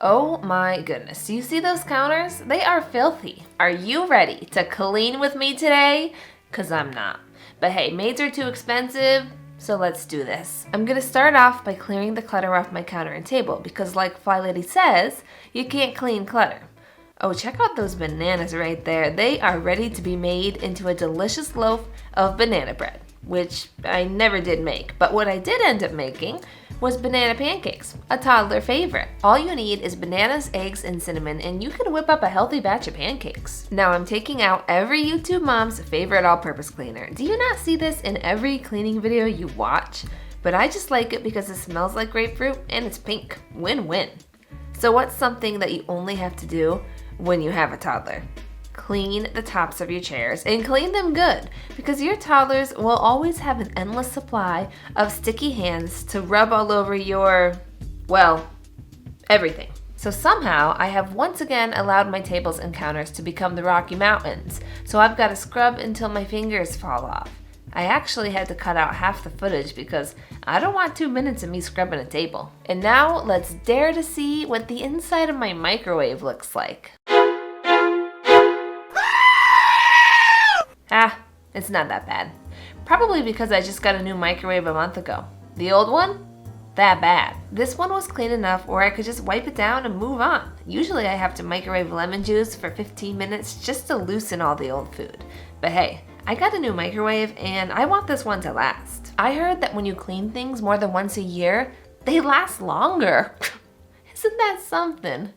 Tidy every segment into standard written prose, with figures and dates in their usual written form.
Oh my goodness, you see those counters? They are filthy. Are you ready to clean with me today? Cause I'm not. But hey, maids are too expensive, so let's do this. I'm gonna start off by clearing the clutter off my counter and table because like Flylady says, you can't clean clutter. Oh, check out those bananas right there. They are ready to be made into a delicious loaf of banana bread, which I never did make. But what I did end up making was banana pancakes, a toddler favorite. All you need is bananas, eggs, and cinnamon, and you can whip up a healthy batch of pancakes. Now I'm taking out every YouTube mom's favorite all-purpose cleaner. Do you not see this in every cleaning video you watch? But I just like it because it smells like grapefruit and it's pink. Win-win. So what's something that you only have to do when you have a toddler? Clean the tops of your chairs and clean them good because your toddlers will always have an endless supply of sticky hands to rub all over your, well, everything. So somehow I have once again allowed my tables and counters to become the Rocky Mountains, so I've got to scrub until my fingers fall off. I actually had to cut out half the footage because I don't want 2 minutes of me scrubbing a table. And now let's dare to see what the inside of my microwave looks like. It's not that bad. Probably because I just got a new microwave a month ago. The old one? That bad. This one was clean enough where I could just wipe it down and move on. Usually I have to microwave lemon juice for 15 minutes just to loosen all the old food. But hey, I got a new microwave and I want this one to last. I heard that when you clean things more than once a year, they last longer. Isn't that something?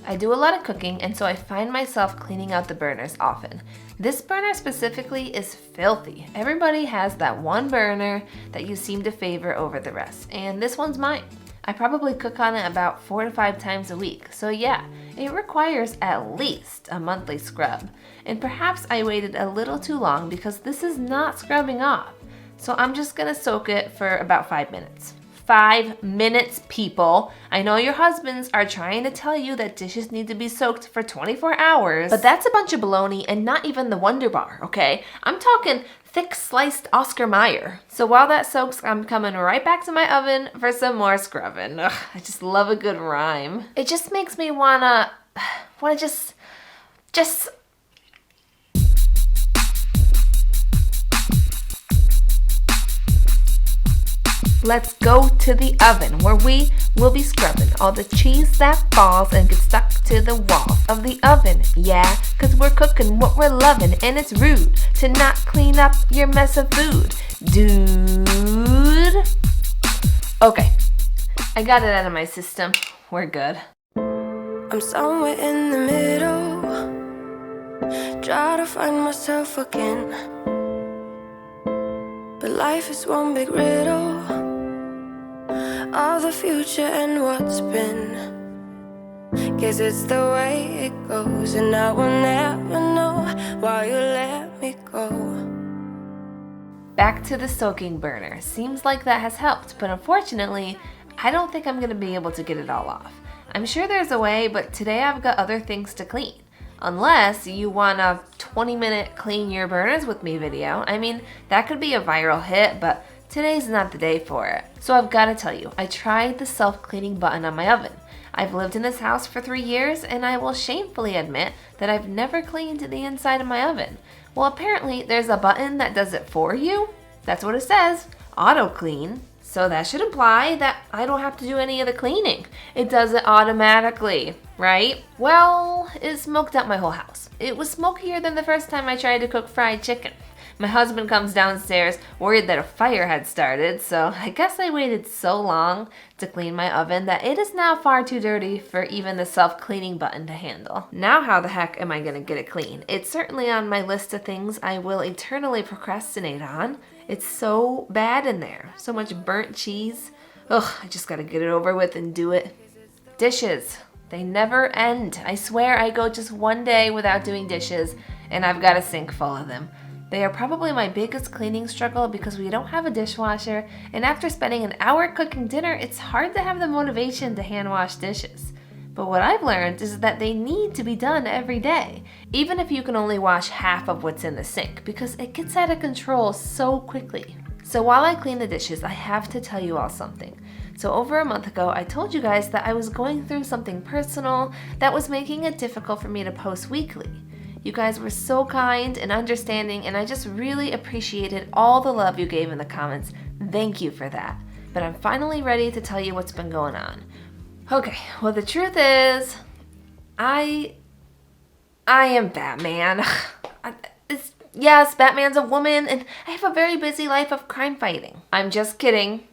I do a lot of cooking, and so I find myself cleaning out the burners often. This burner specifically is filthy. Everybody has that one burner that you seem to favor over the rest, and this one's mine. I probably cook on it about 4 to 5 times a week, so yeah, it requires at least a monthly scrub. And perhaps I waited a little too long because this is not scrubbing off. So I'm just gonna soak it for about 5 minutes. 5 minutes, people. I know your husbands are trying to tell you that dishes need to be soaked for 24 hours, but that's a bunch of baloney and not even the Wonder Bar, okay? I'm talking thick sliced Oscar Mayer. So while that soaks, I'm coming right back to my oven for some more scrubbing. Ugh, I just love a good rhyme. It just makes me wanna just let's go to the oven where we will be scrubbing all the cheese that falls and gets stuck to the walls of the oven. Yeah, cause we're cooking what we're loving and it's rude to not clean up your mess of food, dude. Okay, I got it out of my system. We're good. I'm somewhere in the middle, try to find myself again, but life is one big riddle of the future and what's been. Guess it's the way it goes, and I will never know why you let me go. Back to the soaking burner. Seems like that has helped, but unfortunately, I don't think I'm gonna be able to get it all off. I'm sure there's a way, but today I've got other things to clean. Unless you want a 20-minute clean your burners with me video. I mean, that could be a viral hit, but today's not the day for it. So I've got to tell you, I tried the self-cleaning button on my oven. I've lived in this house for 3 years, and I will shamefully admit that I've never cleaned the inside of my oven. Well, apparently there's a button that does it for you. That's what it says, auto clean. So that should imply that I don't have to do any of the cleaning. It does it automatically, right? Well, it smoked up my whole house. It was smokier than the first time I tried to cook fried chicken. My husband comes downstairs worried that a fire had started, so I guess I waited so long to clean my oven that it is now far too dirty for even the self-cleaning button to handle. Now how the heck am I gonna get it clean? It's certainly on my list of things I will eternally procrastinate on. It's so bad in there. So much burnt cheese. Ugh, I just gotta get it over with and do it. Dishes. They never end. I swear I go just one day without doing dishes and I've got a sink full of them. They are probably my biggest cleaning struggle because we don't have a dishwasher, and after spending an hour cooking dinner, it's hard to have the motivation to hand wash dishes. But what I've learned is that they need to be done every day, even if you can only wash half of what's in the sink, because it gets out of control so quickly. So while I clean the dishes, I have to tell you all something. So over a month ago, I told you guys that I was going through something personal that was making it difficult for me to post weekly. You guys were so kind and understanding, and I just really appreciated all the love you gave in the comments. Thank you for that. But I'm finally ready to tell you what's been going on. Okay, well the truth is, I am Batman. Yes, Batman's a woman, and I have a very busy life of crime fighting. I'm just kidding.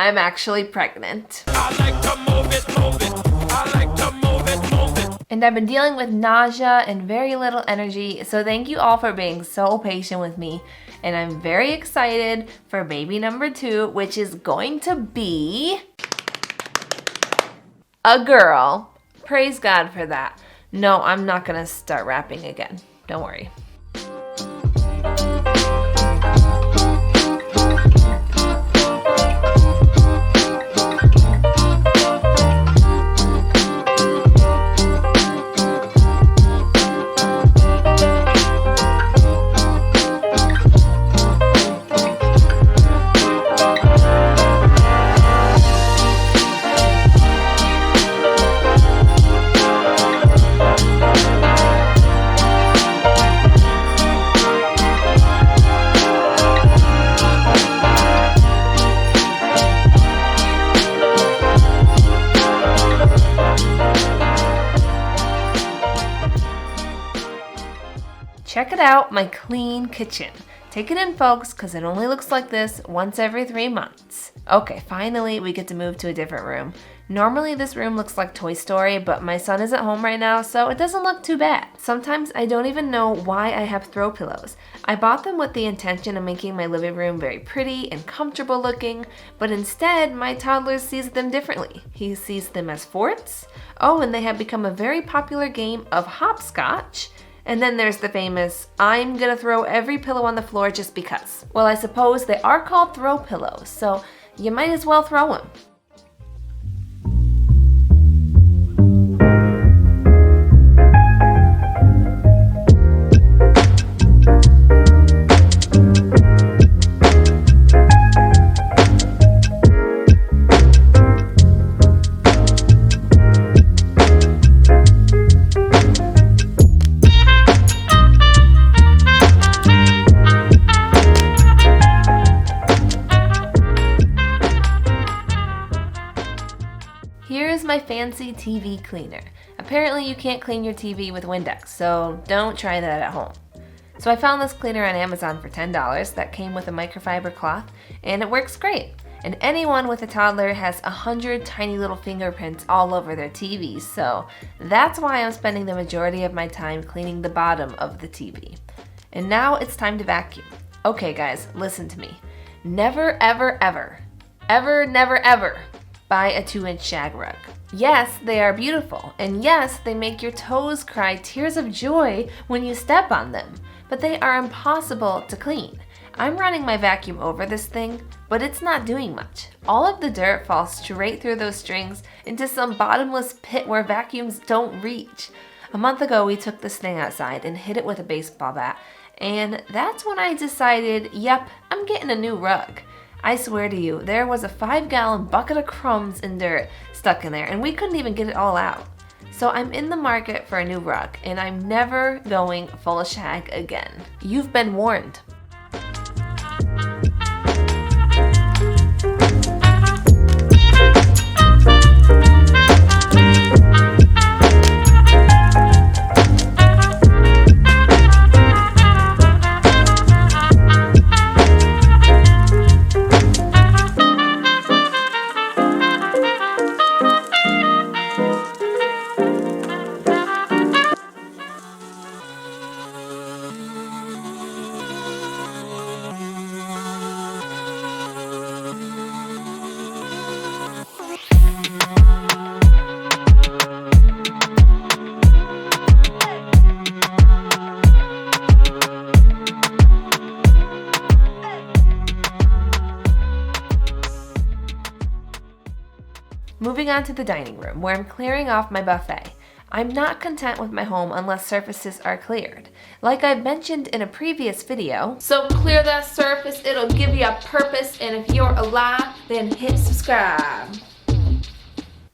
I'm actually pregnant. I like to move it, move it. I like to move it, move it. And I've been dealing with nausea and very little energy, so thank you all for being so patient with me. And I'm very excited for baby number 2, which is going to be a girl. Praise God for that. No, I'm not gonna start rapping again. Don't worry. Check it out, my clean kitchen. Take it in, folks, because it only looks like this once every 3 months. Okay, finally we get to move to a different room. Normally this room looks like Toy Story, but my son is at home right now, so it doesn't look too bad. Sometimes I don't even know why I have throw pillows. I bought them with the intention of making my living room very pretty and comfortable looking, but instead my toddler sees them differently. He sees them as forts. Oh, and they have become a very popular game of hopscotch. And then there's the famous, I'm gonna throw every pillow on the floor just because. Well, I suppose they are called throw pillows, so you might as well throw them. Here's my fancy TV cleaner. Apparently you can't clean your TV with Windex, so don't try that at home. So I found this cleaner on Amazon for $10 that came with a microfiber cloth, and it works great. And anyone with a toddler has 100 tiny little fingerprints all over their TV, so that's why I'm spending the majority of my time cleaning the bottom of the TV. And now it's time to vacuum. Okay guys, listen to me. Never, ever, ever, ever, never, ever buy a 2-inch shag rug. Yes, they are beautiful, and yes, they make your toes cry tears of joy when you step on them, but they are impossible to clean. I'm running my vacuum over this thing, but it's not doing much. All of the dirt falls straight through those strings into some bottomless pit where vacuums don't reach. A month ago, we took this thing outside and hit it with a baseball bat, and that's when I decided, yep, I'm getting a new rug. I swear to you, there was a 5-gallon bucket of crumbs and dirt stuck in there, and we couldn't even get it all out. So I'm in the market for a new rug, and I'm never going full shag again. You've been warned. Moving on to the dining room, where I'm clearing off my buffet. I'm not content with my home unless surfaces are cleared. Like I've mentioned in a previous video, so clear that surface, it'll give you a purpose, and if you're alive, then hit subscribe.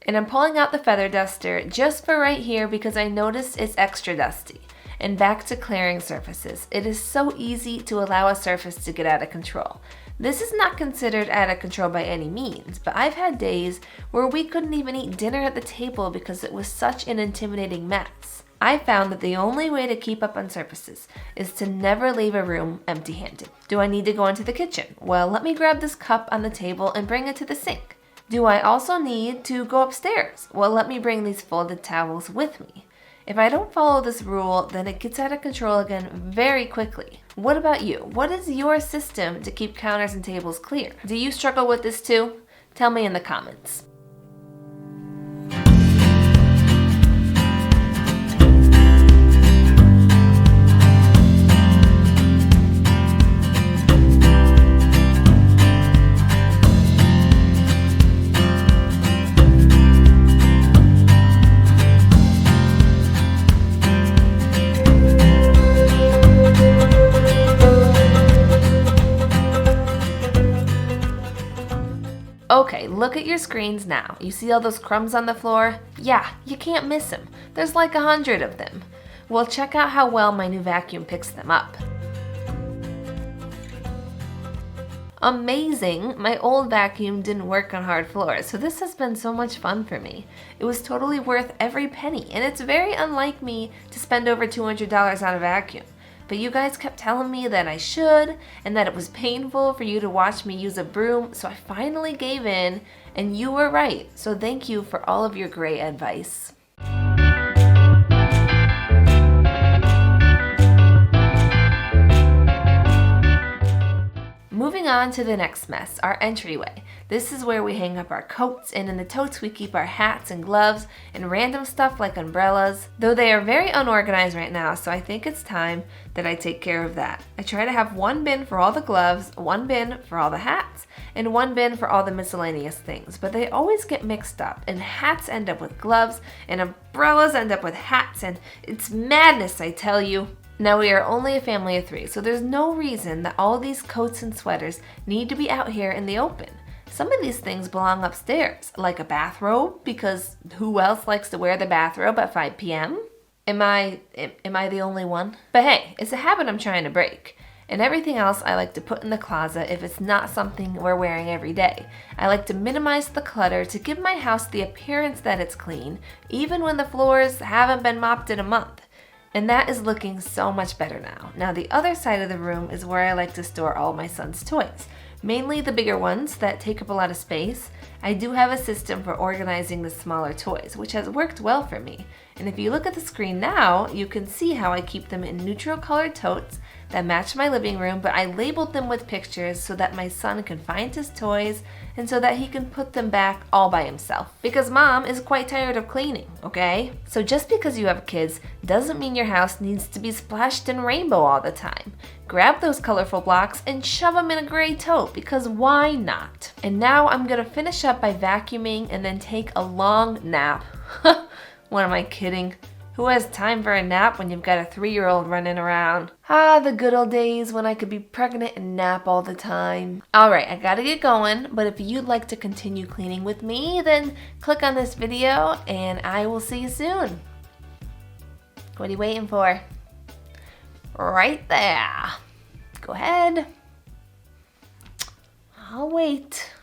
And I'm pulling out the feather duster just for right here because I noticed it's extra dusty. And back to clearing surfaces. It is so easy to allow a surface to get out of control. This is not considered out of control by any means, but I've had days where we couldn't even eat dinner at the table because it was such an intimidating mess. I found that the only way to keep up on surfaces is to never leave a room empty-handed. Do I need to go into the kitchen? Well, let me grab this cup on the table and bring it to the sink. Do I also need to go upstairs? Well, let me bring these folded towels with me. If I don't follow this rule, then it gets out of control again very quickly. What about you? What is your system to keep counters and tables clear? Do you struggle with this too? Tell me in the comments. Okay, look at your screens now. You see all those crumbs on the floor? Yeah, you can't miss them. There's like 100 of them. Well, check out how well my new vacuum picks them up. Amazing! My old vacuum didn't work on hard floors, so this has been so much fun for me. It was totally worth every penny, and it's very unlike me to spend over $200 on a vacuum. But you guys kept telling me that I should, and that it was painful for you to watch me use a broom, so I finally gave in, and you were right. So thank you for all of your great advice. Moving on to the next mess, our entryway. This is where we hang up our coats, and in the totes we keep our hats and gloves and random stuff like umbrellas, though they are very unorganized right now, so I think it's time that I take care of that. I try to have one bin for all the gloves, one bin for all the hats, and one bin for all the miscellaneous things, but they always get mixed up, and hats end up with gloves, and umbrellas end up with hats, and it's madness, I tell you. Now we are only a family of 3, so there's no reason that all these coats and sweaters need to be out here in the open. Some of these things belong upstairs, like a bathrobe, because who else likes to wear the bathrobe at 5 p.m.? Am I the only one? But hey, it's a habit I'm trying to break. And everything else I like to put in the closet if it's not something we're wearing every day. I like to minimize the clutter to give my house the appearance that it's clean, even when the floors haven't been mopped in a month. And that is looking so much better now. Now the other side of the room is where I like to store all my son's toys. Mainly the bigger ones that take up a lot of space. I do have a system for organizing the smaller toys, which has worked well for me. And if you look at the screen now, you can see how I keep them in neutral colored totes that match my living room, but I labeled them with pictures so that my son can find his toys and so that he can put them back all by himself. Because mom is quite tired of cleaning, okay? So just because you have kids doesn't mean your house needs to be splashed in rainbow all the time. Grab those colorful blocks and shove them in a gray tote, because why not? And now I'm gonna finish up by vacuuming and then take a long nap. What am I kidding? Who has time for a nap when you've got a 3-year-old running around? Ah, the good old days when I could be pregnant and nap all the time. Alright, I gotta get going, but if you'd like to continue cleaning with me, then click on this video and I will see you soon. What are you waiting for? Right there. Go ahead. I'll wait.